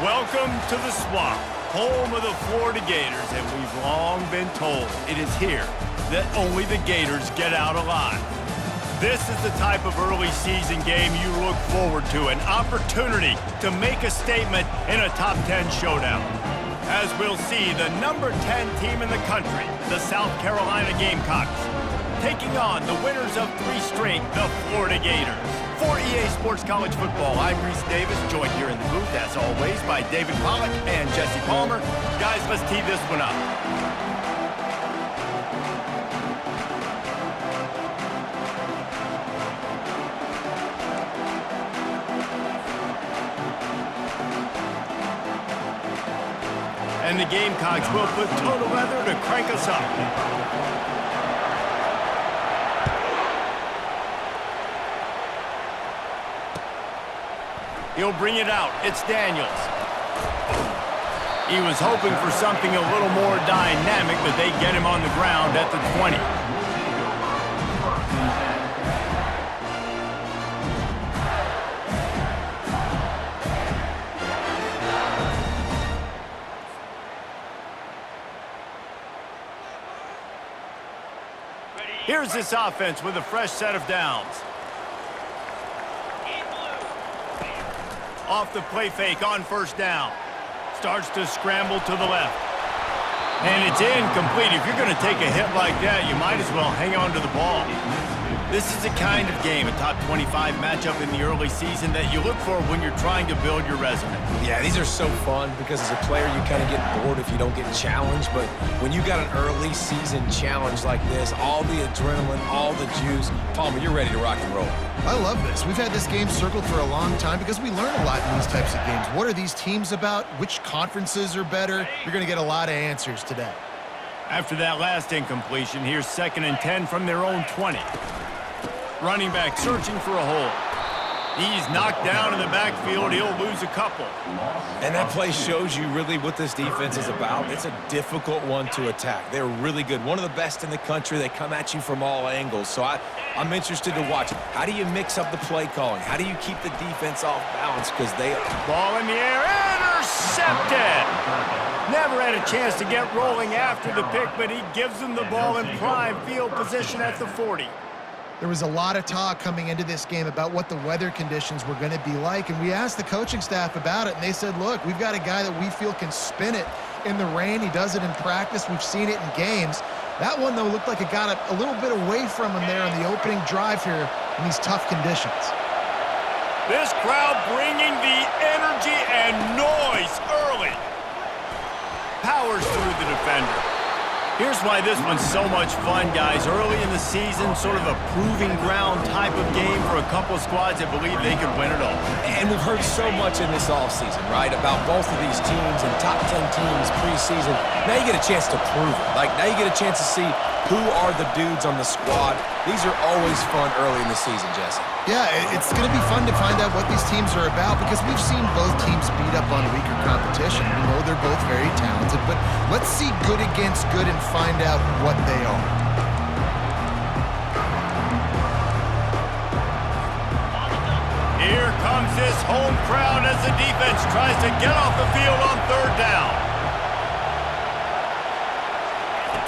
Welcome to the Swamp, home of the Florida Gators, and we've long been told it is here that only the Gators get out alive. This is the type of early season game you look forward to, an opportunity to make a statement in a top 10 showdown. As we'll see, the number 10 team in the country, the South Carolina Gamecocks, taking on the winners of 3 straight, the Florida Gators. For EA Sports College Football, I'm Reese Davis, joined here in the booth, as always, by David Pollack and Jesse Palmer. Guys, let's tee this one up. And the Gamecocks will put total weather to crank us up. He'll bring it out. It's Daniels. He was hoping for something a little more dynamic, but they get him on the ground at the 20. Here's this offense with a fresh set of downs. Off the play fake on first down. Starts to scramble to the left. And it's incomplete. If you're going to take a hit like that, you might as well hang on to the ball. This is the kind of game, a top 25 matchup in the early season, that you look for when you're trying to build your resume. Yeah, these are so fun because as a player, you kind of get bored if you don't get challenged. But when you got an early season challenge like this, all the adrenaline, all the juice, Palmer, you're ready to rock and roll. I love this. We've had this game circled for a long time because we learn a lot in these types of games. What are these teams about? Which conferences are better? You're going to get a lot of answers today. After that last incompletion, here's 2nd and 10 from their own 20. Running back searching for a hole. He's knocked down in the backfield. He'll lose a couple. And that play shows you really what this defense is about. It's a difficult one to attack. They're really good. One of the best in the country. They come at you from all angles. So I'm interested to watch. How do you mix up the play calling? How do you keep the defense off balance? Because they... Ball in the air. Intercepted! Never had a chance to get rolling after the pick, but he gives them the ball in prime field position at the 40. There was a lot of talk coming into this game about what the weather conditions were going to be like, and we asked the coaching staff about it, and they said, look, we've got a guy that we feel can spin it in the rain. He does it in practice. We've seen it in games. That one, though, looked like it got a little bit away from him there on the opening drive here in these tough conditions. This crowd bringing the energy and noise early. Powers through the defender. Here's why this one's so much fun, guys. Early in the season, sort of a proving ground type of game for a couple of squads that believe they could win it all. And we've heard so much in this offseason, right, about both of these teams and top 10 teams preseason. Now you get a chance to prove it. Like, now you get a chance to see who are the dudes on the squad. These are always fun early in the season, Jesse. Yeah, it's going to be fun to find out what these teams are about because we've seen both teams beat up on weaker competition. We know they're both very talented, but let's see good against good and find out what they are. Here comes this home crowd as the defense tries to get off the field on 3rd down.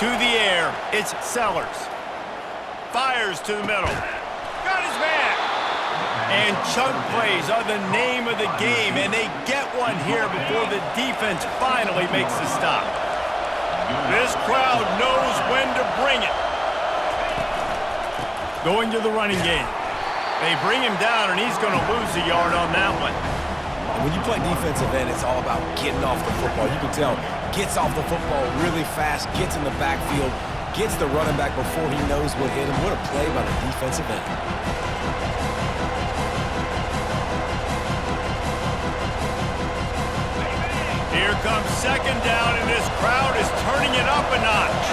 To the air, it's Sellers. Fires to the middle. Got his man. And chunk plays are the name of the game, and they get one here before the defense finally makes the stop. This crowd knows when to bring it. Going to the running game. They bring him down, and he's going to lose a yard on that one. When you play defensive end, it's all about getting off the football. You can tell, gets off the football really fast, gets in the backfield, gets the running back before he knows what hit him. What a play by the defensive end. Here comes 2nd down, and this crowd is turning it up a notch.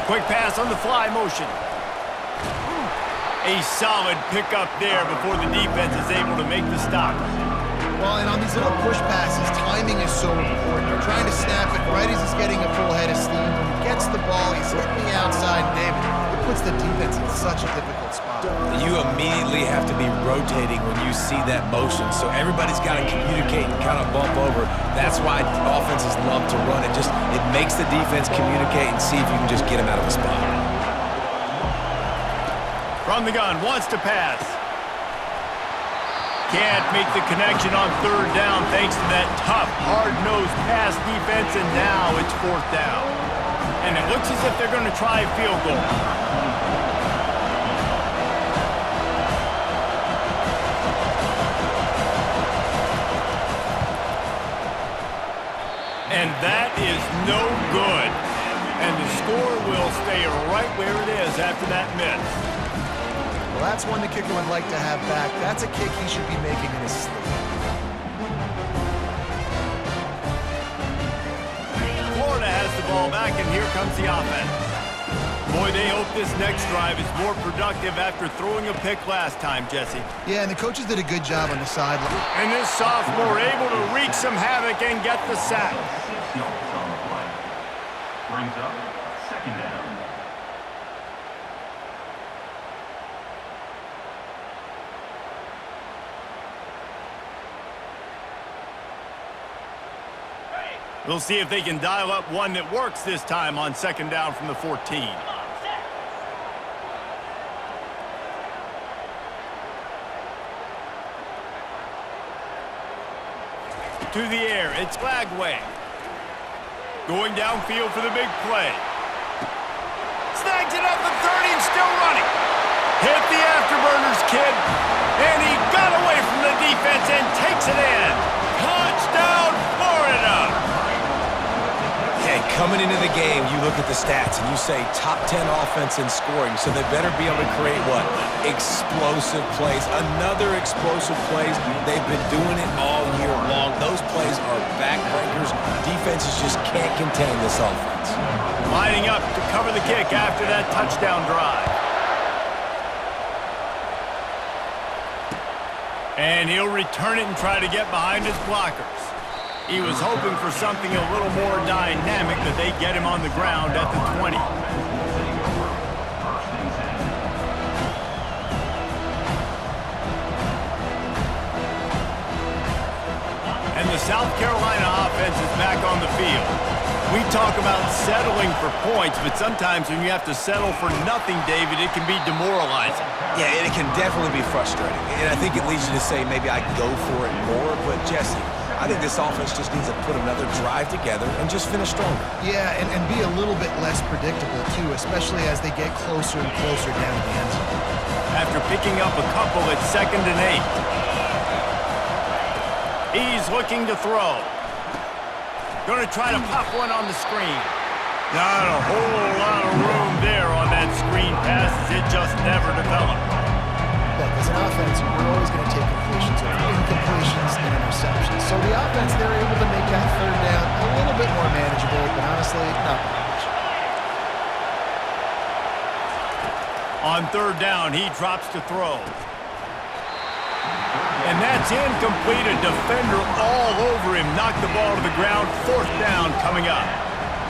Quick pass on the fly motion. A solid pickup there before the defense is able to make the stop. Well, and on these little push passes, timing is so important. You're trying to snap it right as he's getting a full head of steam. When he gets the ball, he's hitting the outside. David, the puts the defense in such a difficult spot. You immediately have to be rotating when you see that motion, so everybody's got to communicate and kind of bump over. That's why offenses love to run it. It makes the defense communicate and see if you can just get them out of a spot. From the gun, wants to pass. Can't make the connection on third down thanks to that tough, hard-nosed pass defense, and now it's fourth down. And it looks as if they're going to try a field goal. And that is no good. And the score will stay right where it is after that miss. Well, that's one the kicker would like to have back. That's a kick he should be making in his sleep. Florida has the ball back, and here comes the offense. Boy, they hope this next drive is more productive after throwing a pick last time, Jesse. Yeah, and the coaches did a good job on the sideline. And this sophomore able to wreak some havoc and get the sack. 6 yards on the play. Brings up second down. We'll see if they can dial up one that works this time on second down from the 14. To the air, it's Lagway. Going downfield for the big play. Snags it up the 30 and still running. Hit the afterburners, kid. And he got away from the defense and takes it in. Touchdown, Florida! Coming into the game, you look at the stats and you say top 10 offense in scoring, so they better be able to create what? Explosive plays. Another explosive plays. They've been doing it all year long. Those plays are backbreakers. Defenses just can't contain this offense. Lining up to cover the kick after that touchdown drive. And he'll return it and try to get behind his blockers. He was hoping for something a little more dynamic, that they get him on the ground at the 20. And the South Carolina offense is back on the field. We talk about settling for points, but sometimes when you have to settle for nothing, David, it can be demoralizing. Yeah, and it can definitely be frustrating. And I think it leads you to say maybe I go for it more, but Jesse, I think this offense just needs to put another drive together and just finish stronger. Yeah, and be a little bit less predictable, too, especially as they get closer and closer down to the end zone. After picking up a couple at 2nd and 8. He's looking to throw. Going to try to pop one on the screen. Not a whole lot of room there on that screen pass, as it just never developed. Look, as an offense, we're always going to take completions over incompletions and interceptions. So the offense, they're able to make that third down a little bit more manageable, but honestly, not that much. On third down, he drops to throw. And that's incomplete. A defender all over him. Knocked the ball to the ground. Fourth down coming up.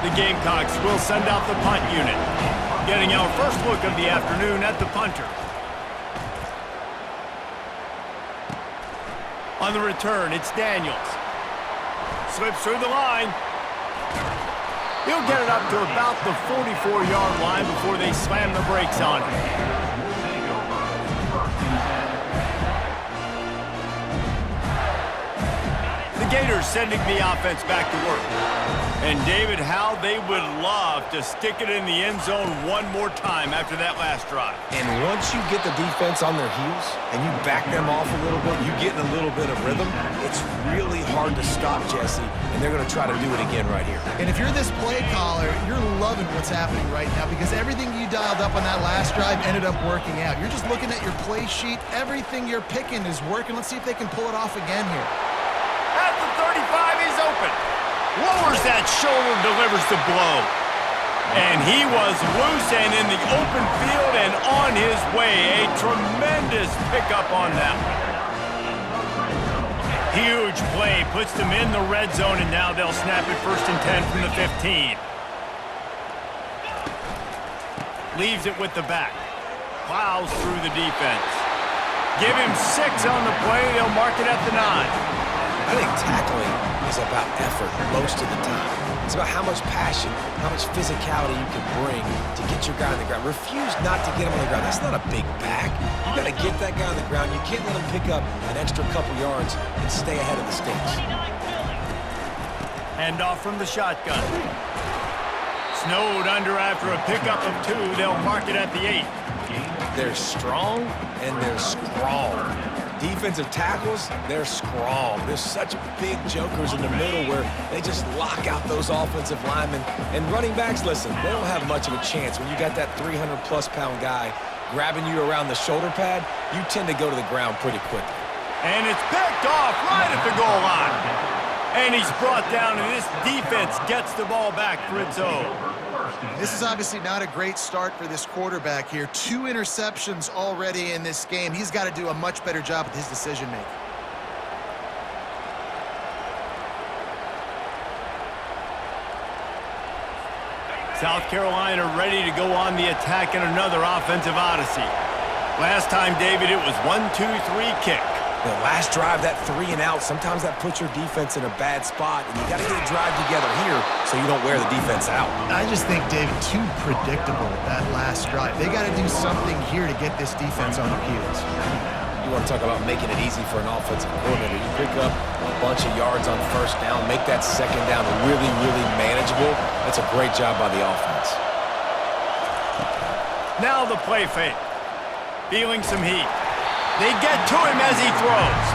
The Gamecocks will send out the punt unit. Getting our first look of the afternoon at the punter. On the return, it's Daniels. Slips through the line. He'll get it up to about the 44-yard line before they slam the brakes on him. The Gators sending the offense back to work. And David, how they would love to stick it in the end zone one more time after that last drive. And once you get the defense on their heels and you back them off a little bit, you get in a little bit of rhythm, it's really hard to stop, Jesse, and they're going to try to do it again right here. And if you're this play caller, you're loving what's happening right now because everything you dialed up on that last drive ended up working out. You're just looking at your play sheet. Everything you're picking is working. Let's see if they can pull it off again here. At the 35, he's open. Lowers that shoulder, delivers the blow. And he was loose and in the open field and on his way. A tremendous pickup on that one. Huge play, puts them in the red zone, and now they'll snap it 1st and 10 from the 15. Leaves it with the back. Plows through the defense. Give him 6 on the play. They'll mark it at the 9. I think tackling is about effort most of the time. It's about how much passion, how much physicality you can bring to get your guy on the ground. Refuse not to get him on the ground. That's not a big back. You got to get that guy on the ground. You can't let him pick up an extra couple yards and stay ahead of the sticks. Hand off from the shotgun. Snowed under after a pickup of 2. They'll mark it at the 8. They're strong and they're strong. Defensive tackles, they're strong. There's such big jokers in the middle where they just lock out those offensive linemen. And running backs, listen, they don't have much of a chance. When you got that 300-plus pound guy grabbing you around the shoulder pad, you tend to go to the ground pretty quickly. And it's picked off right at the goal line. And he's brought down, and this defense gets the ball back for its own. This is obviously not a great start for this quarterback here. 2 interceptions already in this game. He's got to do a much better job with his decision-making. South Carolina ready to go on the attack in another offensive odyssey. Last time, David, it was 1-2-3 kick. The last drive, that 3 and out, sometimes that puts your defense in a bad spot, and you got to get a drive together here so you don't wear the defense out. I just think, David, too predictable, that last drive. They got to do something here to get this defense on their heels. You want to talk about making it easy for an offensive coordinator. You pick up a bunch of yards on first down, make that second down really, really manageable. That's a great job by the offense. Now the play fake. Feeling some heat. They get to him as he throws.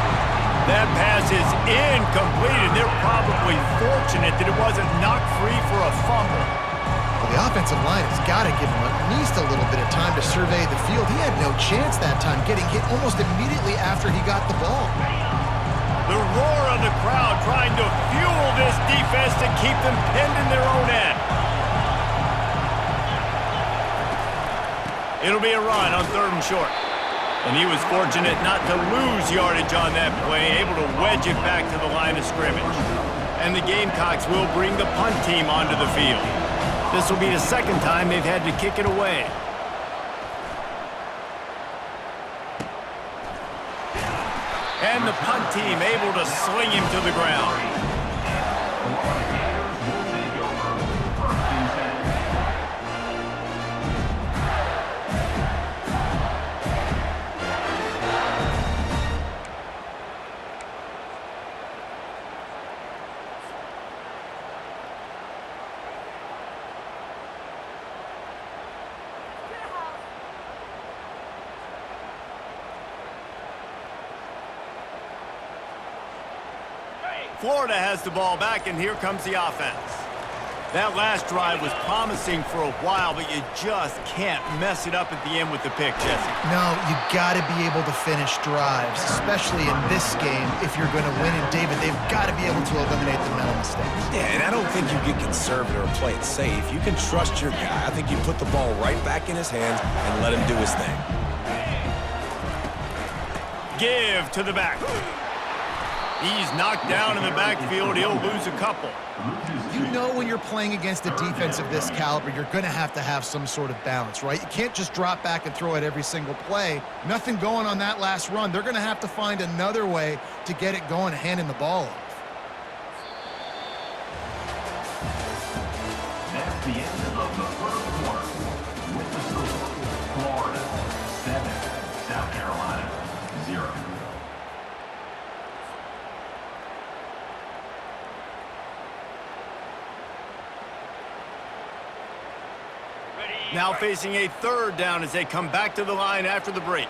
That pass is incomplete, and they're probably fortunate that it wasn't knocked free for a fumble. Well, the offensive line has got to give him at least a little bit of time to survey the field. He had no chance that time, getting hit almost immediately after he got the ball. The roar of the crowd trying to fuel this defense to keep them pinned in their own end. It'll be a run on 3rd and short. And he was fortunate not to lose yardage on that play, able to wedge it back to the line of scrimmage. And the Gamecocks will bring the punt team onto the field. This will be the 2nd time they've had to kick it away. And the punt team able to sling him to the ground. Florida has the ball back, and here comes the offense. That last drive was promising for a while, but you just can't mess it up at the end with the pick, Jesse. No, you got to be able to finish drives, especially in this game if you're going to win. And, David, they've got to be able to eliminate the mental mistakes. Yeah, and I don't think you get conservative or play it safe. You can trust your guy. I think you put the ball right back in his hands and let him do his thing. Give to the back. He's knocked down in the backfield. He'll lose a couple. You know when you're playing against a defense of this caliber, you're going to have some sort of balance, right? You can't just drop back and throw it every single play. Nothing going on that last run. They're going to have to find another way to get it going, handing the ball off. That's the end of the 1st quarter. With the score, Florida 7, South Carolina 0. Now facing a 3rd down as they come back to the line after the break.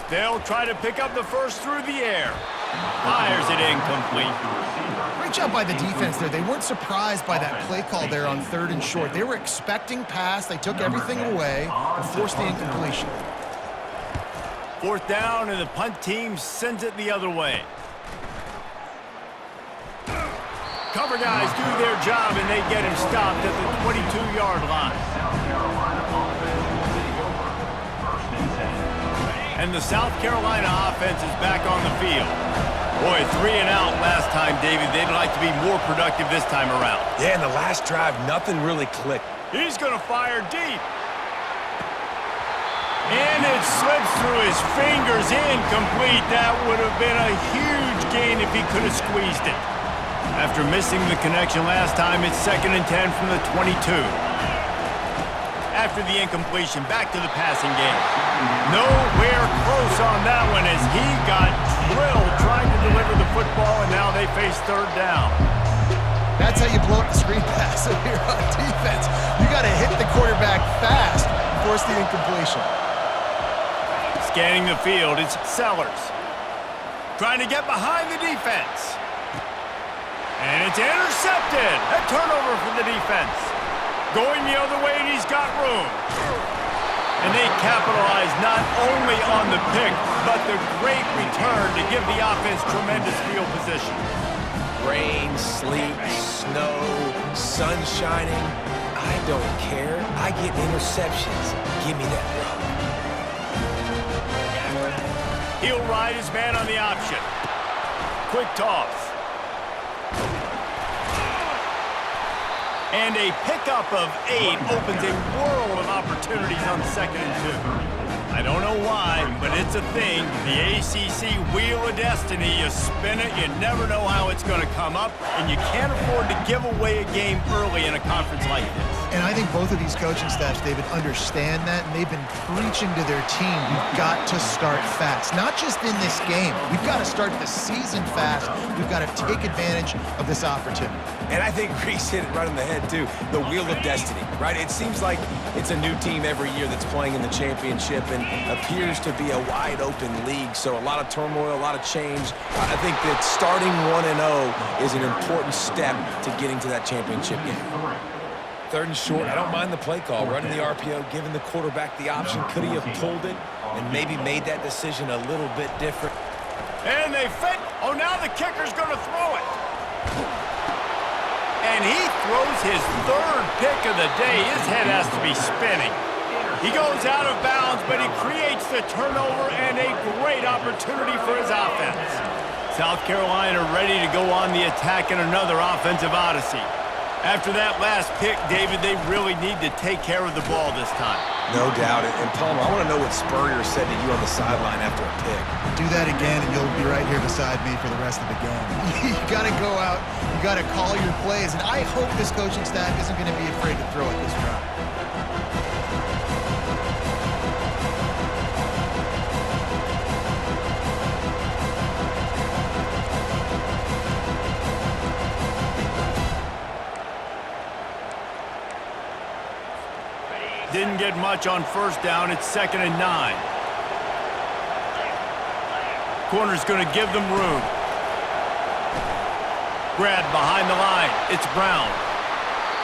They'll try to pick up the first through the air. Fires it incomplete. Great job by the defense there. They weren't surprised by that play call there on 3rd and short. They were expecting pass. They took everything away and forced the incompletion. 4th down, and the punt team sends it the other way. Cover guys do their job, and they get him stopped at the 22-yard line. And the South Carolina offense is back on the field. Boy, 3 and out last time, David. They'd like to be more productive this time around. Yeah, in the last drive, nothing really clicked. He's going to fire deep. And it slips through his fingers, incomplete. That would have been a huge gain if he could have squeezed it. After missing the connection last time, it's 2nd and 10 from the 22. After the incompletion, back to the passing game. Nowhere close on that one as he got drilled trying to deliver the football, and now they face 3rd down. That's how you blow up the screen pass if you're on defense. You got to hit the quarterback fast, force the incompletion. Scanning the field, it's Sellers. Trying to get behind the defense. And it's intercepted. A turnover for the defense. Going the other way, and he's got room. And they capitalize not only on the pick, but the great return to give the offense tremendous field position. Rain, sleet, snow, sun shining. I don't care. I get interceptions. Give me that rock. He'll ride his man on the option. Quick toss. And a pickup of 8 opens a world of opportunities on 2nd and 2. I don't know why, but it's a thing. The ACC Wheel of Destiny, you spin it, you never know how it's going to come up, and you can't afford to give away a game early in a conference like this. And I think both of these coaching staffs, David, understand that, and they've been preaching to their team, we've got to start fast. Not just in this game. We've got to start the season fast. We've got to take advantage of this opportunity. And I think Reese hit it right on the head, too. The Wheel of Destiny, right? It seems like it's a new team every year that's playing in the championship and appears to be a wide-open league. So a lot of turmoil, a lot of change. I think that starting 1-0 is an important step to getting to that championship game. 3rd and short. I don't mind the play call. Running the RPO, giving the quarterback the option. Could he have pulled it and maybe made that decision a little bit different? And they fit. Oh, now the kicker's going to throw it. And he throws his 3rd pick of the day. His head has to be spinning. He goes out of bounds, but he creates the turnover and a great opportunity for his offense. South Carolina ready to go on the attack in another offensive odyssey. After that last pick, David, they really need to take care of the ball this time. No doubt. And Palmer, I want to know what Spurrier said to you on the sideline after a pick. Do that again, and you'll be right here beside me for the rest of the game. You got to go out. You got to call your plays. And I hope this coaching staff isn't going to be afraid to throw it this drive. Didn't get much on 1st down. It's 2nd and 9. Corner's going to give them room. Grabbed behind the line. It's Brown.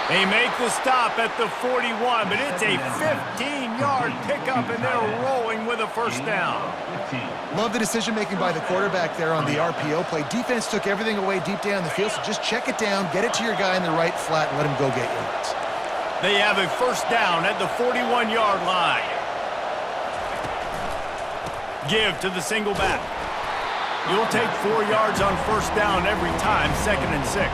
They make the stop at the 41, but it's a 15-yard pickup, and they're rolling with a 1st down. Love the decision-making by the quarterback there on the RPO play. Defense took everything away deep down the field, so just check it down, get it to your guy in the right flat, and let him go get yards. They have a 1st down at the 41-yard line. Give to the single back. You'll take 4 yards on 1st down every time, 2nd and 6.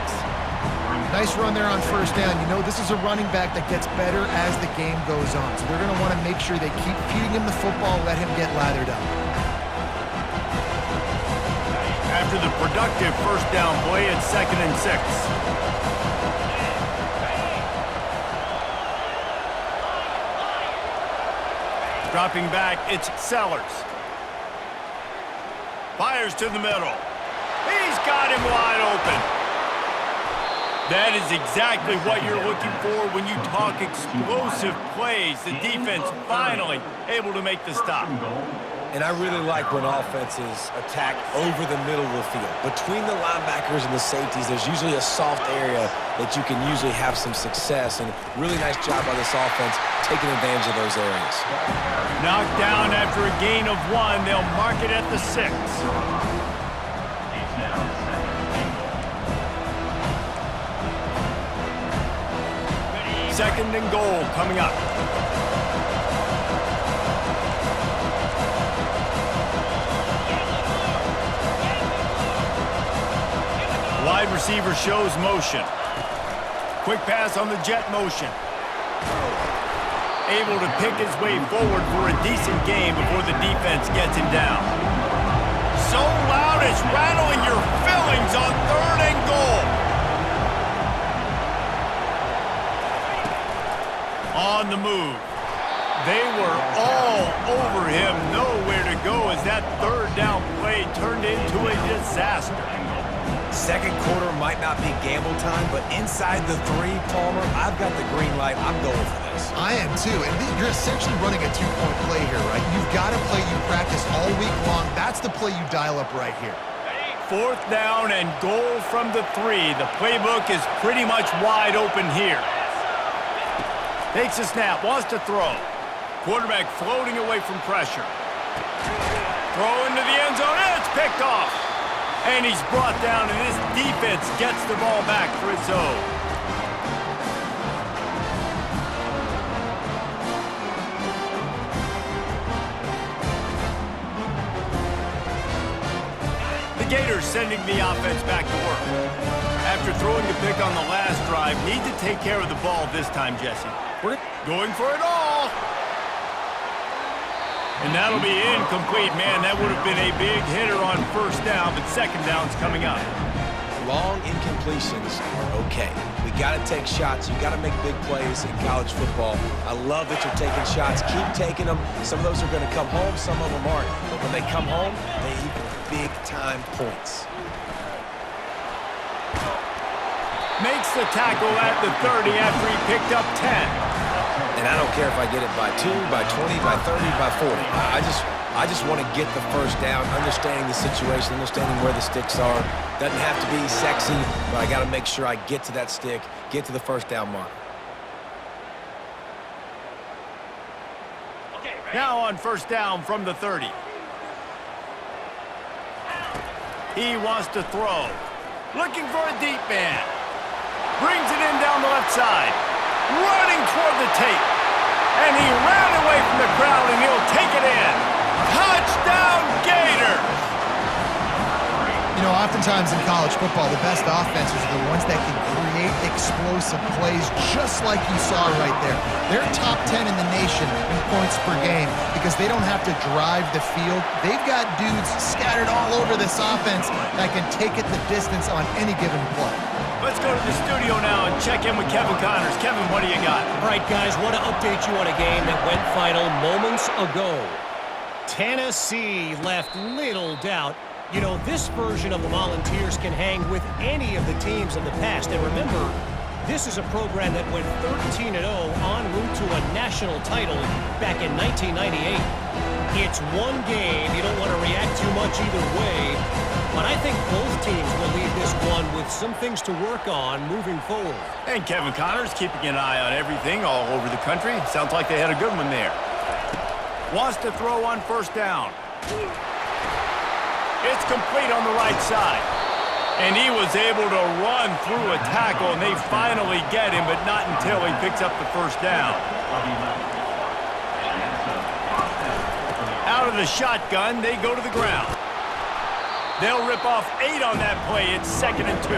Nice run there on 1st down. You know, this is a running back that gets better as the game goes on. So they're going to want to make sure they keep feeding him the football, let him get lathered up. After the productive 1st down play, it's 2nd and 6. Dropping back, it's Sellers. Fires to the middle. He's got him wide open. That is exactly what you're looking for when you talk explosive plays. The defense finally able to make the stop. And I really like when offenses attack over the middle of the field. Between the linebackers and the safeties, there's usually a soft area that you can usually have some success. And really nice job by this offense taking advantage of those areas. Knocked down after a gain of 1. They'll mark it at the 6. Second and goal coming up. Wide receiver shows motion. Quick pass on the jet motion. able to pick his way forward for a decent game before the defense gets him down. So loud it's rattling your fillings on 3rd and goal. On the move. They were all over him, nowhere to go as that 3rd down play turned into a disaster. Second quarter might not be gamble time, but inside the 3, Palmer, I've got the green light. I'm going for this. I am too, and you're essentially running a 2-point play here, right? You've got a play you practice all week long. That's the play you dial up right here. 4th down and goal from the 3. The playbook is pretty much wide open here. Takes a snap, wants to throw. Quarterback floating away from pressure. Throw into the end zone, and it's picked off. And he's brought down, and this defense gets the ball back for its own. The Gators sending the offense back to work. After throwing the pick on the last drive, need to take care of the ball this time, Jesse. We're going for it all. And that'll be incomplete. Man, that would have been a big hitter on 1st down, but 2nd down's coming up. Long incompletions are okay. We got to take shots. You got to make big plays in college football. I love that you're taking shots. Keep taking them. Some of those are going to come home. Some of them aren't. But when they come home, they equal big-time points. Makes the tackle at the 30 after he picked up 10. And I don't care if I get it by 2, by 20, by 30, by 40. I just want to get the 1st down, understanding the situation, understanding where the sticks are. Doesn't have to be sexy, but I got to make sure I get to that stick, get to the 1st down mark. Now on 1st down from the 30. He wants to throw. Looking for a deep man. Brings it in down the left side. Running toward the tape. And he ran away from the crowd, and he'll take it in. Touchdown, Gators! You know, oftentimes in college football, the best offenses are the ones that can create explosive plays just like you saw right there. They're top 10 in the nation in points per game because they don't have to drive the field. They've got dudes scattered all over this offense that can take it the distance on any given play. Let's go to the studio now and check in with Kevin Connors. Kevin, what do you got? All right, guys, want to update you on a game that went final moments ago. Tennessee left little doubt. You know, this version of the Volunteers can hang with any of the teams in the past. And remember, this is a program that went 13-0 en route to a national title back in 1998. It's one game. You don't want to react too much either way. But I think both teams will leave this one with some things to work on moving forward. And Kevin Connors keeping an eye on everything all over the country. Sounds like they had a good one there. Wants to throw on 1st down. It's complete on the right side. And he was able to run through a tackle, and they finally get him, but not until he picks up the 1st down. Out of the shotgun, they go to the ground. They'll rip off 8 on that play. It's 2nd and 2.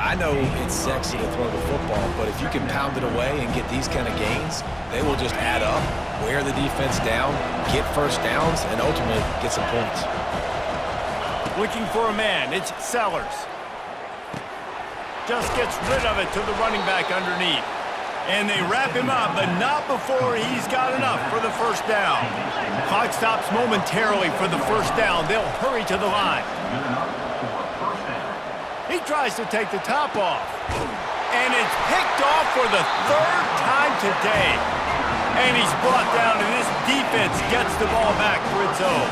I know it's sexy to throw the football, but if you can pound it away and get these kind of gains, they will just add up, wear the defense down, get 1st downs, and ultimately get some points. Looking for a man. It's Sellers. Just gets rid of it to the running back underneath. And they wrap him up, but not before he's got enough for the 1st down. Clock stops momentarily for the 1st down. They'll hurry to the line. He tries to take the top off. And it's picked off for the 3rd time today. And he's brought down, and this defense gets the ball back for its own.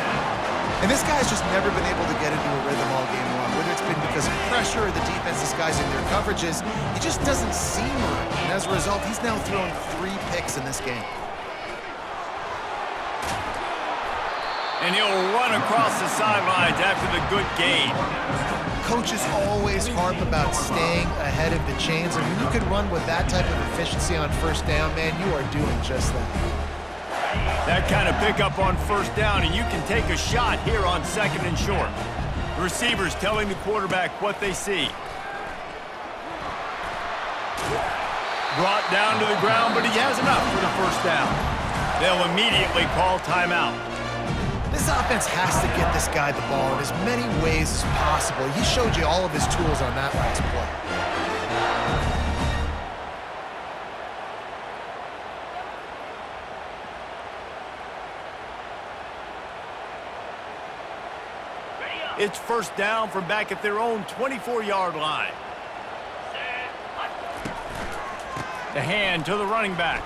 And this guy's just never been able to get into a rhythm all game long. Whether it's been because of pressure or the defense disguising their coverages, he just doesn't seem right. And as a result, he's now thrown 3 picks in this game. And he'll run across the sidelines after the good gain. Coaches always harp about staying ahead of the chains, and when you can run with that type of efficiency on 1st down, man, you are doing just that. That kind of pickup on 1st down, and you can take a shot here on 2nd and short. Receivers telling the quarterback what they see. Brought down to the ground, but he has enough for the first down. They'll immediately call timeout. This offense has to get this guy the ball in as many ways as possible. He showed you all of his tools on that last play. It's first down from back at their own 24-yard line. The hand to the running back.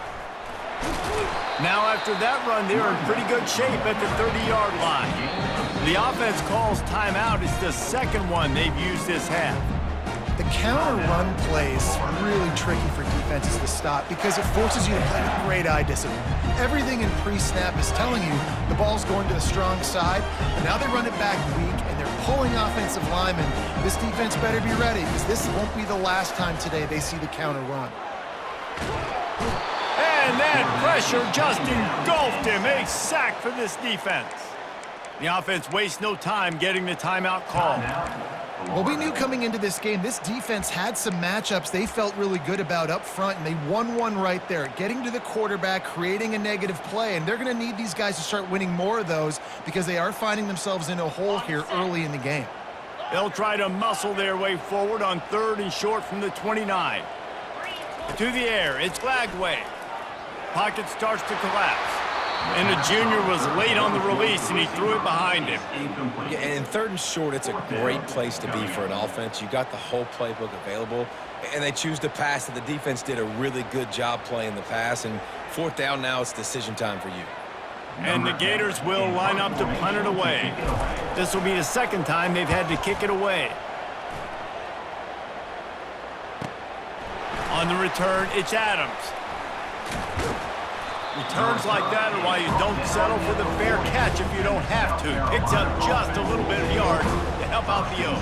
Now after that run, they're in pretty good shape at the 30-yard line. The offense calls timeout. It's the second one they've used this half. The counter run plays really tricky for defenses to stop because it forces you to play with great eye discipline. Everything in pre-snap is telling you the ball's going to the strong side, but now they run it back weak and they're pulling offensive linemen. This defense better be ready because this won't be the last time today they see the counter run. And that pressure just engulfed him. A sack for this defense. The offense wastes no time getting the timeout call. Well, we knew coming into this game, this defense had some matchups they felt really good about up front, and they won one right there, getting to the quarterback, creating a negative play, and they're going to need these guys to start winning more of those because they are finding themselves in a hole here early in the game. They'll try to muscle their way forward on 3rd and short from the 29. To the air, it's Lagway. Pocket starts to collapse. And the junior was late on the release, and he threw it behind him. Yeah, and in 3rd and short, it's a great place to be for an offense. You got the whole playbook available, and they choose to pass, and the defense did a really good job playing the pass. And 4th down now, it's decision time for you. And the Gators will line up to punt it away. This will be the second time they've had to kick it away. On the return, it's Adams. Returns like that are why you don't settle for the fair catch if you don't have to. Picks up just a little bit of yards to help out the Oaks.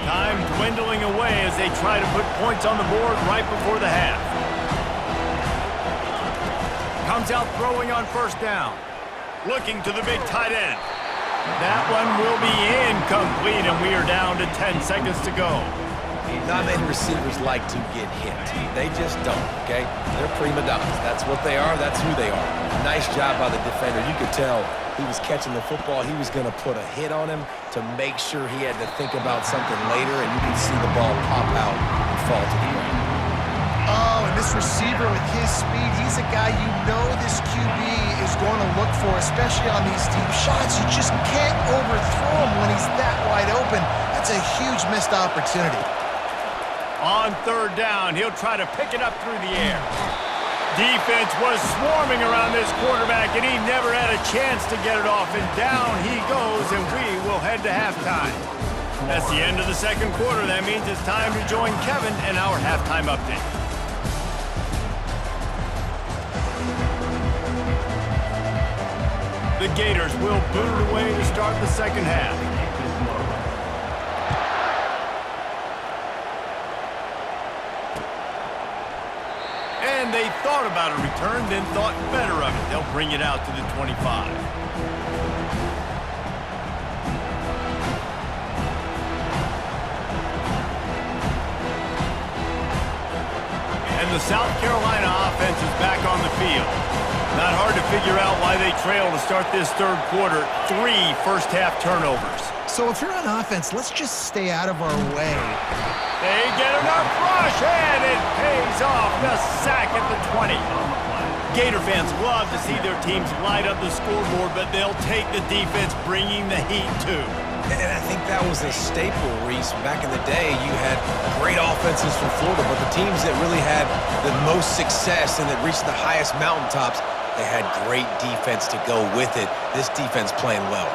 Time dwindling away as they try to put points on the board right before the half. Comes out throwing on 1st down. Looking to the big tight end. That one will be incomplete, and we are down to 10 seconds to go. Not many receivers like to get hit. They just don't, okay? They're prima donnas. That's what they are. That's who they are. Nice job by the defender. You could tell he was catching the football. He was going to put a hit on him to make sure he had to think about something later, and you can see the ball pop out and fall to the ground. Oh, and this receiver with his speed, he's a guy you know this QB is going to look for, especially on these deep shots. You just can't overthrow him when he's that wide open. That's a huge missed opportunity. On 3rd down, he'll try to pick it up through the air. Defense was swarming around this quarterback, and he never had a chance to get it off. And down he goes, and we will head to halftime. That's the end of the second quarter. That means it's time to join Kevin and our halftime update. The Gators will boot it away to start the second half. And they thought about a return, then thought better of it. They'll bring it out to the 25. And the South Carolina offense is back on the field. Not hard to figure out why they trail to start this 3rd quarter. 3 first-half turnovers. So if you're on offense, let's just stay out of our way. They get enough rush, and it pays off. The sack at the 20. Gator fans love to see their teams light up the scoreboard, but they'll take the defense bringing the heat, too. And I think that was a staple, Reese. Back in the day, you had great offenses from Florida, but the teams that really had the most success and that reached the highest mountaintops, they had great defense to go with it. This defense playing well.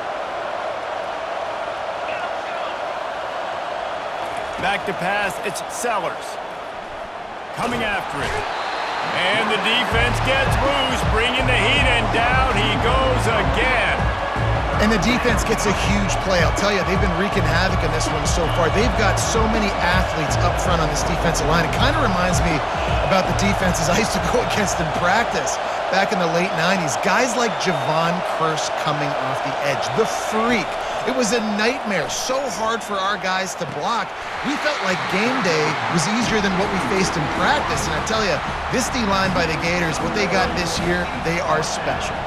Back to pass, it's Sellers. Coming after it. And the defense gets loose, bringing the heat, and down he goes again. And the defense gets a huge play. I'll tell you, they've been wreaking havoc in this one so far. They've got so many athletes up front on this defensive line. It kind of reminds me about the defenses I used to go against in practice. back in the late 90s. Guys like Javon Curse coming off the edge. The freak. It was a nightmare. So hard for our guys to block. We felt like game day was easier than what we faced in practice. And I tell you, this D-line by the Gators, what they got this year, they are special.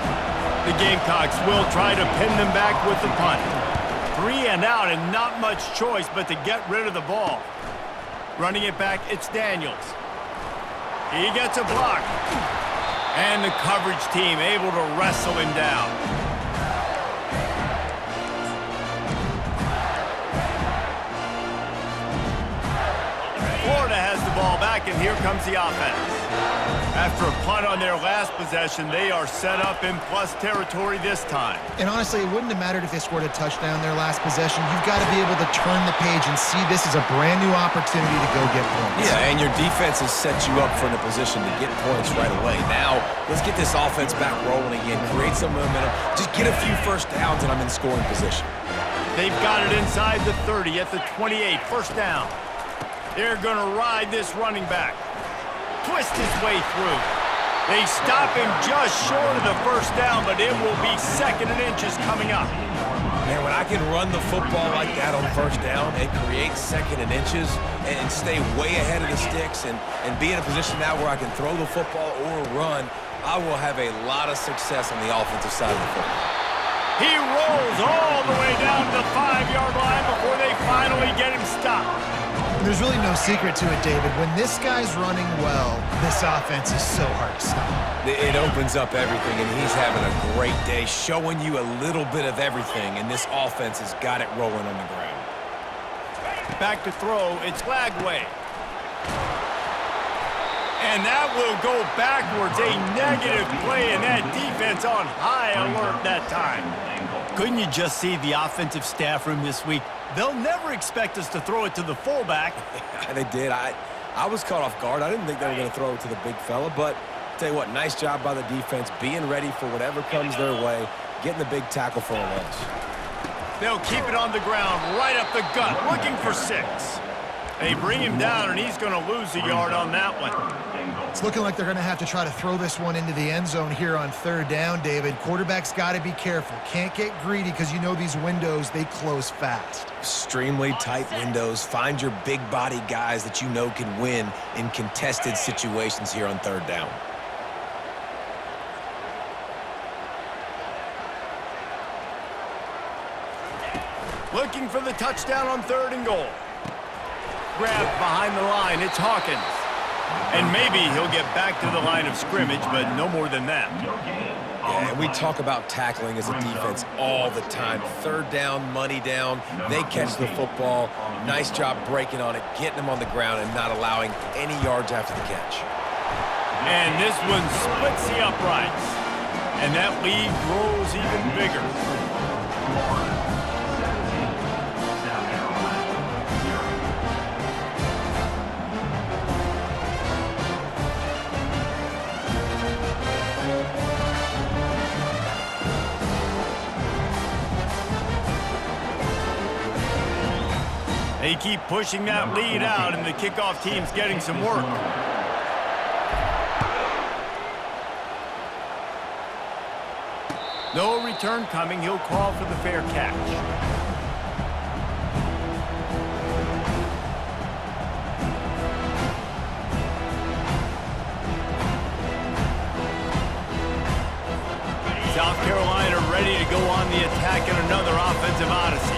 The Gamecocks will try to pin them back with the punt. 3 and out and not much choice but to get rid of the ball. Running it back, it's Daniels. He gets a block. And the coverage team able to wrestle him down. Florida has the ball back, and here comes the offense. After a punt on their last possession, they are set up in plus territory this time. And honestly, it wouldn't have mattered if they scored a touchdown their last possession. You've got to be able to turn the page and see this as a brand new opportunity to go get points. Yeah, and your defense has set you up for a position to get points right away. Now, let's get this offense back rolling again, create some momentum, just get a few first downs, and I'm in scoring position. They've got it inside the 30 at the 28, first down. They're going to ride this running back. Twist his way through. They stop him just short of the first down, but it will be 2nd and inches coming up. Man, when I can run the football like that on first down and create 2nd and inches and stay way ahead of the sticks and be in a position now where I can throw the football or run, I will have a lot of success on the offensive side of the football. He rolls all the way down to the 5-yard line before they finally get him stopped. There's really no secret to it, David. When this guy's running well, this offense is so hard to stop. It opens up everything, and he's having a great day, showing you a little bit of everything, and this offense has got it rolling on the ground. Back to throw, it's Lagway. And that will go backwards, a negative play, and that defense on high alert that time. Couldn't you just see the offensive staff room this week? They'll never expect us to throw it to the fullback. They did. I was caught off guard. I didn't think they were going to throw it to the big fella, but I'll tell you what, nice job by the defense, being ready for whatever comes their way, getting the big tackle for a loss. They'll keep it on the ground, right up the gut, looking for 6. They bring him down, and he's going to lose a yard on that one. It's looking like they're going to have to try to throw this one into the end zone here on 3rd down, David. Quarterback's got to be careful. Can't get greedy because you know these windows, they close fast. Extremely tight windows. Find your big body guys that you know can win in contested situations here on 3rd down. Looking for the touchdown on 3rd and goal. Grabbed behind the line, it's Hawkins. And maybe he'll get back to the line of scrimmage, but no more than that. Yeah, and we talk about tackling as a defense all the time. 3rd down, money down, they catch the football. Nice job breaking on it, getting them on the ground, and not allowing any yards after the catch. And this one splits the uprights. And that lead grows even bigger. They keep pushing that lead out, and the kickoff team's getting some work. No return coming. He'll call for the fair catch. South Carolina ready to go on the attack in another offensive odyssey.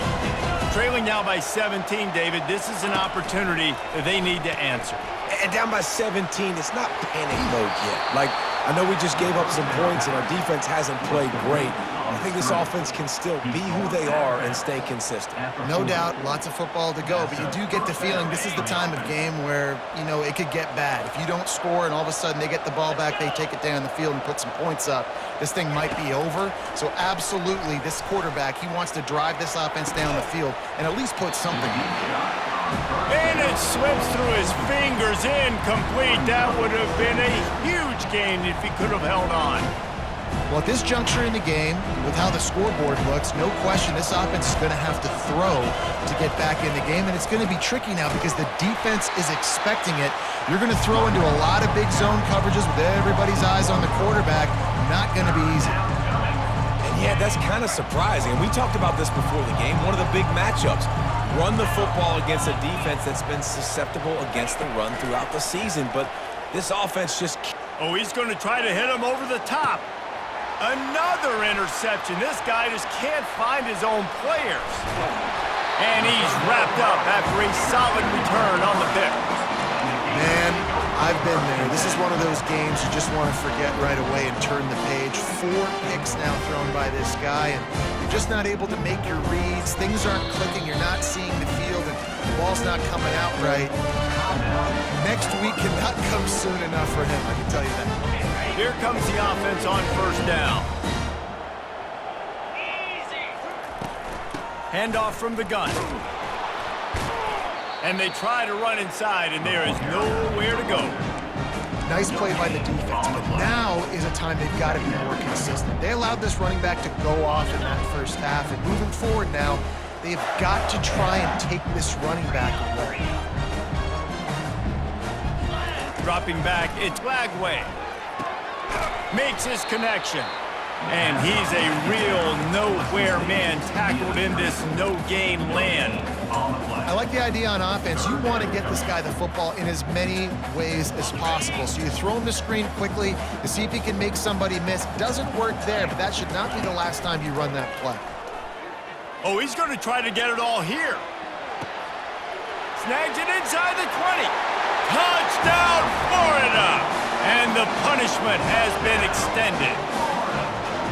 Trailing now by 17, David. This is an opportunity that they need to answer. And down by 17, it's not panic mode yet. Like, I know we just gave up some points and our defense hasn't played great. I think this offense can still be who they are and stay consistent. No doubt, lots of football to go, but you do get the feeling this is the time of game where, you know, it could get bad. If you don't score and all of a sudden they get the ball back, they take it down the field and put some points up, this thing might be over. So absolutely, this quarterback, he wants to drive this offense down the field and at least put something in. And it slips through his fingers, incomplete. That would have been a huge gain if he could have held on. Well, at this juncture in the game, with how the scoreboard looks, no question this offense is going to have to throw to get back in the game, and it's going to be tricky now because the defense is expecting it. You're going to throw into a lot of big zone coverages with everybody's eyes on the quarterback. Not going to be easy. And yeah, that's kind of surprising. And we talked about this before the game. One of the big matchups. Run the football against a defense that's been susceptible against the run throughout the season. But this offense just... Oh, he's going to try to hit him over the top. Another interception. This guy just can't find his own players. And he's wrapped up after a solid return on the pick. Man, I've been there. This is one of those games you just want to forget right away and turn the page. 4 picks now thrown by this guy, and you're just not able to make your reads. Things aren't clicking. You're not seeing the field, and the ball's not coming out right. Next week cannot come soon enough for him, I can tell you that. Here comes the offense on first down. Handoff from the gun. And they try to run inside, and there is nowhere to go. Nice play by the defense, but now is a time they've got to be more consistent. They allowed this running back to go off in that first half, and moving forward now, they've got to try and take this running back away. Dropping back, it's Lagway. Makes his connection. And he's a real nowhere man tackled in this no-gain land. I like the idea on offense. You want to get this guy the football in as many ways as possible. So you throw him the screen quickly to see if he can make somebody miss. Doesn't work there, but that should not be the last time you run that play. Oh, he's going to try to get it all here. Snags it inside the 20. Touchdown, Florida! And the punishment has been extended.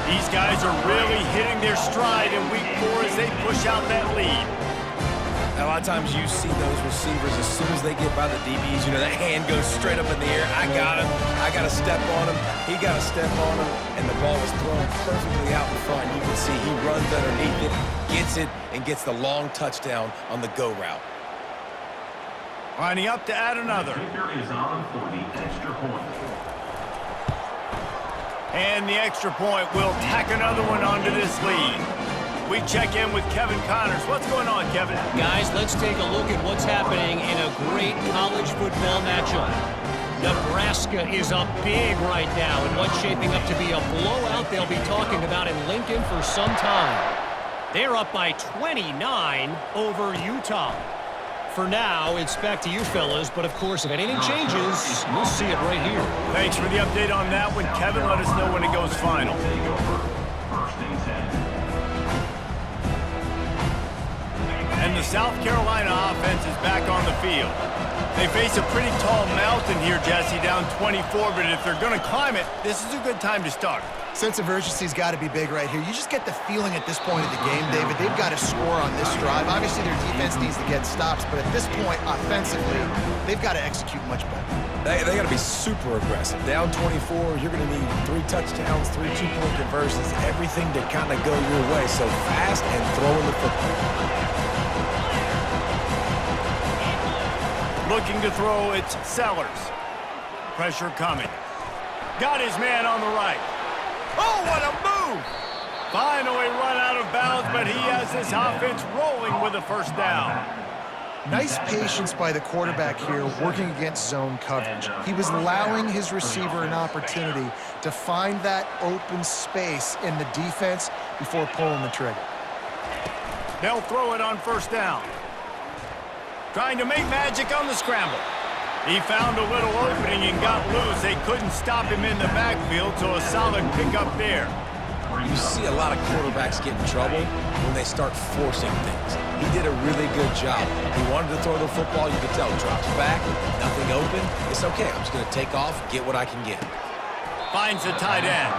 These guys are really hitting their stride in week 4 as they push out that lead. A lot of times you see those receivers, as soon as they get by the DBs, you know, that hand goes straight up in the air. I got him. I got to step on him. He got to step on him. And the ball is thrown perfectly out in front. You can see he runs underneath it, gets it, and gets the long touchdown on the go route. Lining up to add another. Kicker is on for the extra point. And the extra point will tack another one onto this lead. We check in with Kevin Connors. What's going on, Kevin? Guys, let's take a look at what's happening in a great college football matchup. Nebraska is up big right now in what's shaping up to be a blowout they'll be talking about in Lincoln for some time. They're up by 29 over Utah. For now, it's back to you fellas, but of course, if anything changes, we'll see it right here. Thanks for the update on that one, Kevin. Let us know when it goes final. First and 10. And the South Carolina offense is back on the field. They face a pretty tall mountain here, Jesse, down 24, but if they're going to climb it, this is a good time to start. Sense of urgency's got to be big right here. You just get the feeling at this point of the game, David, they've got to score on this drive. Obviously, their defense needs to get stops, but at this point, offensively, they've got to execute much better. They got to be super aggressive. Down 24, you're going to need 3 touchdowns, 3 two-point conversions, everything to kind of go your way. So fast and throwing the football. Looking to throw, it's Sellers. Pressure coming. Got his man on the right. Oh, what a move! Finally run out of bounds, but he has this offense rolling with a first down. Nice patience by the quarterback here working against zone coverage. He was allowing his receiver an opportunity to find that open space in the defense before pulling the trigger. They'll throw it on first down. Trying to make magic on the scramble. He found a little opening and got loose. They couldn't stop him in the backfield, so a solid pickup there. You see a lot of quarterbacks get in trouble when they start forcing things. He did a really good job. He wanted to throw the football. You could tell. Drops back, nothing open. It's okay. I'm just going to take off, get what I can get. Finds the tight end.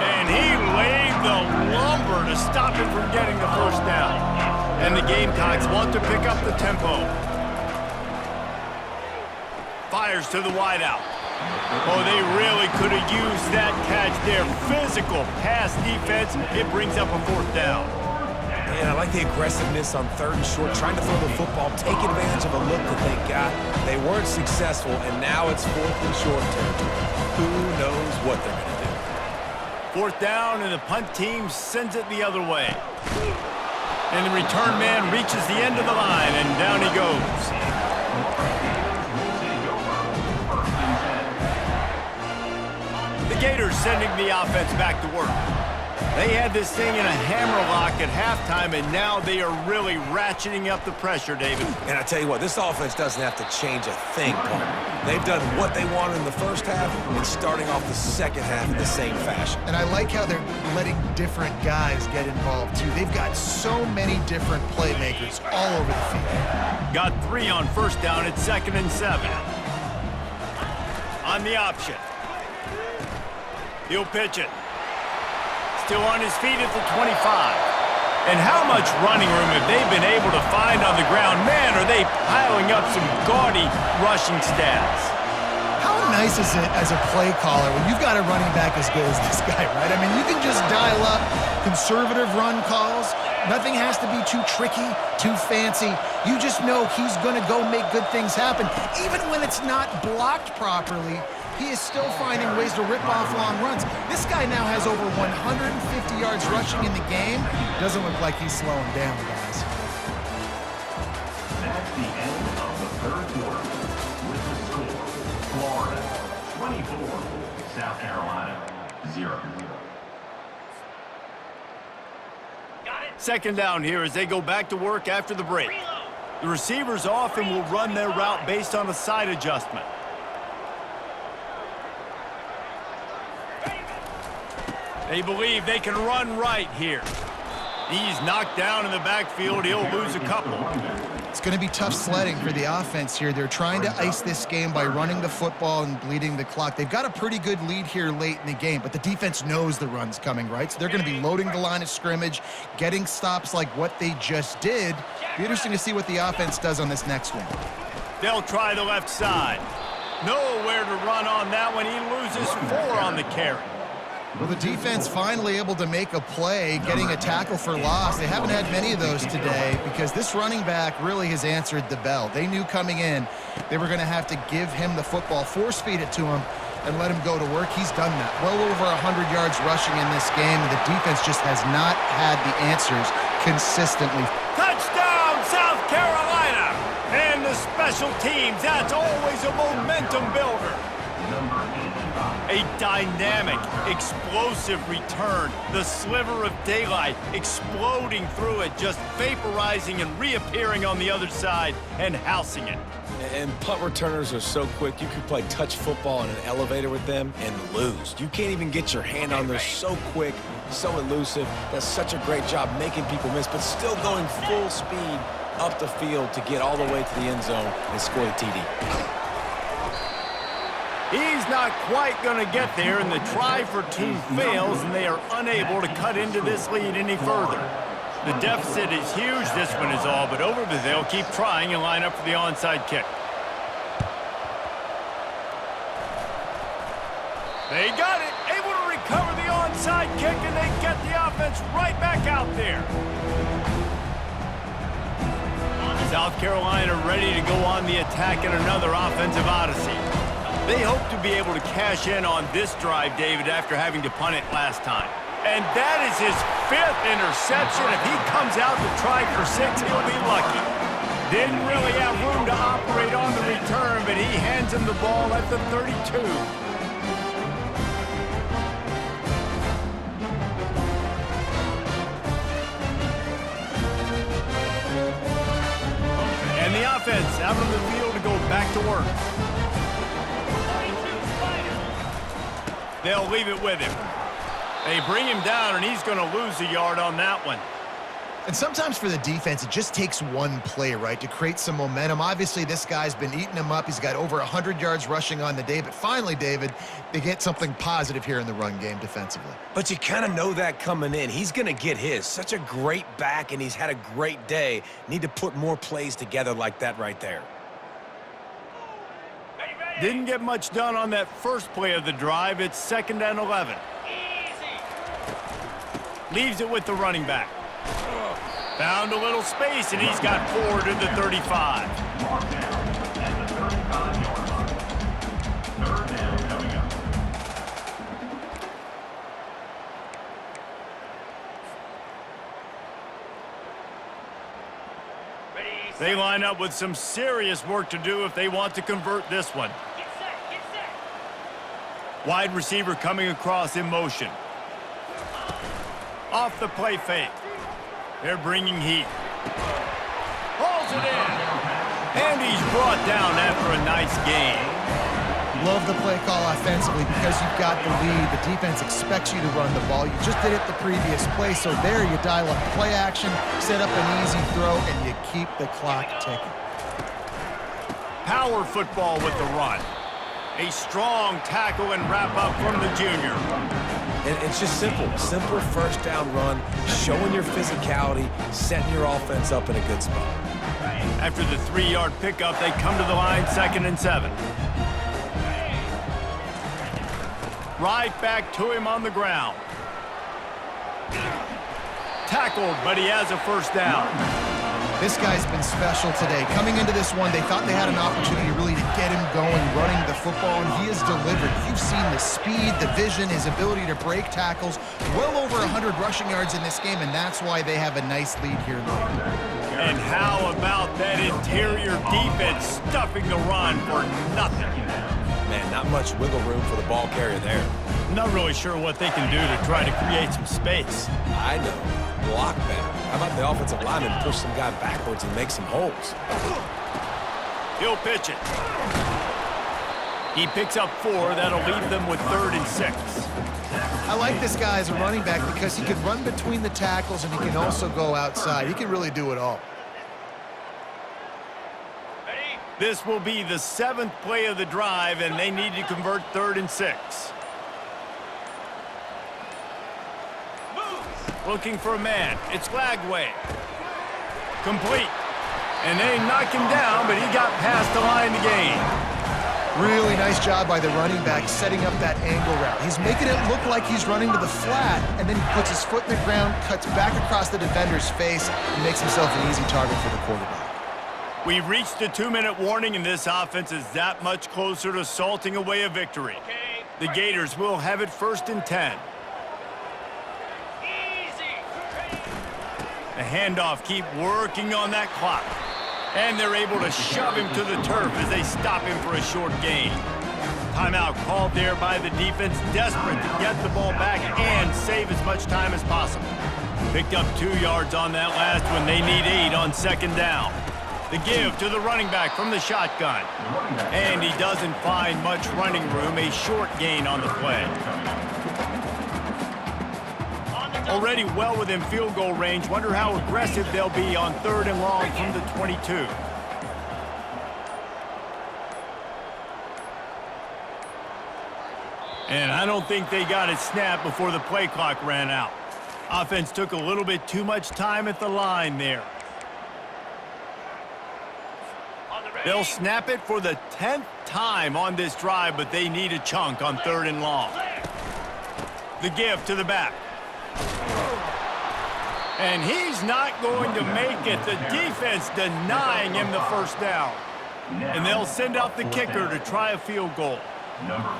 And he laid the lumber to stop him from getting the first down. And the Gamecocks want to pick up the tempo. Fires to the wideout. Oh, they really could have used that catch there. Physical pass defense. It brings up a fourth down. And I like the aggressiveness on 3rd and short, trying to throw the football, take advantage of a look that they got. They weren't successful, and now it's 4th and short territory. Who knows what they're going to do? 4th down, and the punt team sends it the other way. And the return man reaches the end of the line, and down he goes. The Gators sending the offense back to work. They had this thing in a hammerlock at halftime, and now they are really ratcheting up the pressure, David. And I tell you what, this offense doesn't have to change a thing, partner. They've done what they wanted in the first half and starting off the second half in the same fashion. And I like how they're letting different guys get involved, too. They've got so many different playmakers all over the field. Got 3 on 1st down at 2nd and 7. On the option. He'll pitch it. Still on his feet at the 25. And how much running room have they been able to find on the ground? Man, are they piling up some gaudy rushing stats. How nice is it as a play caller when you've got a running back as good as this guy, right? I mean, you can just dial up conservative run calls. Nothing has to be too tricky, too fancy. You just know he's going to go make good things happen. Even when it's not blocked properly, he is still finding ways to rip off long runs. This guy now has over 150 yards rushing in the game. Doesn't look like he's slowing down, guys. That's the end of the 3rd quarter. With the score, Florida 24, South Carolina 0. 2nd down here as they go back to work after the break. The receivers often will run their route based on a side adjustment. They believe they can run right here. He's knocked down in the backfield. He'll lose a couple. It's going to be tough sledding for the offense here. They're trying to ice this game by running the football and bleeding the clock. They've got a pretty good lead here late in the game, but the defense knows the run's coming, right? So they're going to be loading the line of scrimmage, getting stops like what they just did. Be interesting to see what the offense does on this next one. They'll try the left side. Nowhere to run on that one. He loses 4 on the carry. Well, the defense finally able to make a play, getting a tackle for loss. They haven't had many of those today because this running back really has answered the bell. They knew coming in they were going to have to give him the football, force feed it to him, and let him go to work. He's done that. Well over 100 yards rushing in this game. The defense just has not had the answers consistently. Touchdown, South Carolina! And the special teams, that's always a momentum builder. A dynamic, explosive return. The sliver of daylight exploding through it, just vaporizing and reappearing on the other side and housing it. And punt returners are so quick, you could play touch football in an elevator with them and lose. You can't even get your hand on there. So quick, so elusive. Does such a great job making people miss, but still going full speed up the field to get all the way to the end zone and score the TD. He's not quite going to get there, and the try for 2 fails, and they are unable to cut into this lead any further. The deficit is huge, this one is all, but over the they'll keep trying and line up for the onside kick. They got it, able to recover the onside kick, and they get the offense right back out there. South Carolina ready to go on the attack in another offensive odyssey. They hope to be able to cash in on this drive, David, after having to punt it last time. And that is his 5th interception. If he comes out to try for 6, he'll be lucky. Didn't really have room to operate on the return, but he hands him the ball at the 32. And the offense out on the field to go back to work. They'll leave it with him. They bring him down, and he's going to lose a yard on that one. And sometimes for the defense, it just takes one play, right, to create some momentum. Obviously, this guy's been eating him up. He's got over 100 yards rushing on the day. But finally, David, they get something positive here in the run game defensively. But you kind of know that coming in. He's going to get his. Such a great back, and he's had a great day. Need to put more plays together like that right there. Didn't get much done on that first play of the drive. It's 2nd and 11. Leaves it with the running back. Found a little space, and he's got 4 to the 35. Mark down at the 35-yard line. 3rd down coming up. They line up with some serious work to do if they want to convert this one. Wide receiver coming across in motion. Off the play fake. They're bringing heat. Hauls it in. And he's brought down after a nice gain. Love the play call offensively because you've got the lead. The defense expects you to run the ball. You just did it the previous play, so there you dial up play action, set up an easy throw, and you keep the clock ticking. Power football with the run. A strong tackle and wrap up from the junior. And it's just simple first down run, showing your physicality, setting your offense up in a good spot. After the 3-yard pickup, they come to the line 2nd and 7. Right back to him on the ground. Tackled, but he has a first down. This guy's been special today. Coming into this one, they thought they had an opportunity really to get him going, running the football, and he has delivered. You've seen the speed, the vision, his ability to break tackles. Well over 100 rushing yards in this game, and that's why they have a nice lead here late. And how about that interior defense stuffing the run for nothing? Man, not much wiggle room for the ball carrier there. Not really sure what they can do to try to create some space. I know. Block better. How about the offensive lineman push some guy backwards and make some holes? He'll pitch it. He picks up 4. That'll leave them with 3rd and 6. I like this guy as a running back because he can run between the tackles and he can also go outside. He can really do it all. This will be the 7th play of the drive, and they need to convert 3rd and 6. Looking for a man. It's Lagway. Complete. And they knock him down, but he got past the line to gain. Really nice job by the running back setting up that angle route. He's making it look like he's running to the flat, and then he puts his foot in the ground, cuts back across the defender's face, and makes himself an easy target for the quarterback. We've reached the 2-minute warning, and this offense is that much closer to salting away a victory. The Gators will have it 1st and 10. The handoff, keep working on that clock. And they're able to shove him to the turf as they stop him for a short gain. Timeout called there by the defense, desperate to get the ball back and save as much time as possible. Picked up 2 yards on that last one. They need 8 on 2nd down. The give to the running back from the shotgun. And he doesn't find much running room, a short gain on the play. Already well within field goal range. Wonder how aggressive they'll be on 3rd and long from the 22. And I don't think they got it snapped before the play clock ran out. Offense took a little bit too much time at the line there. They'll snap it for the 10th time on this drive, but they need a chunk on 3rd and long. The give to the back. And he's not going to make it. The defense denying him the first down. And they'll send out the kicker to try a field goal.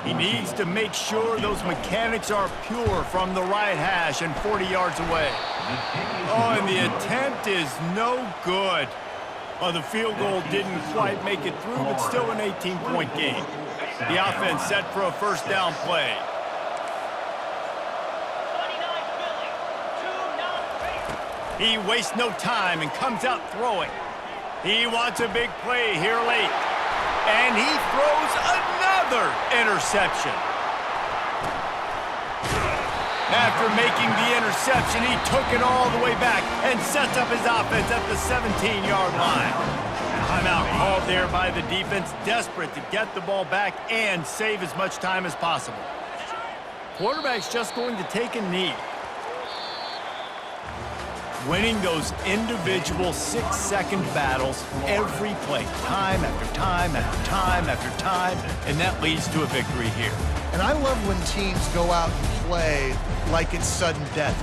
He needs to make sure those mechanics are pure from the right hash and 40 yards away. Oh, and the attempt is no good. Well, the field goal didn't quite make it through, but still an 18-point game. The offense set for a first down play. He wastes no time and comes out throwing. He wants a big play here late. And he throws another interception. After making the interception, he took it all the way back and sets up his offense at the 17-yard line. Timeout called there by the defense, desperate to get the ball back and save as much time as possible. Quarterback's just going to take a knee. Winning those individual 6-second battles every play, time after time after time after time, and that leads to a victory here. And I love when teams go out and play like it's sudden death.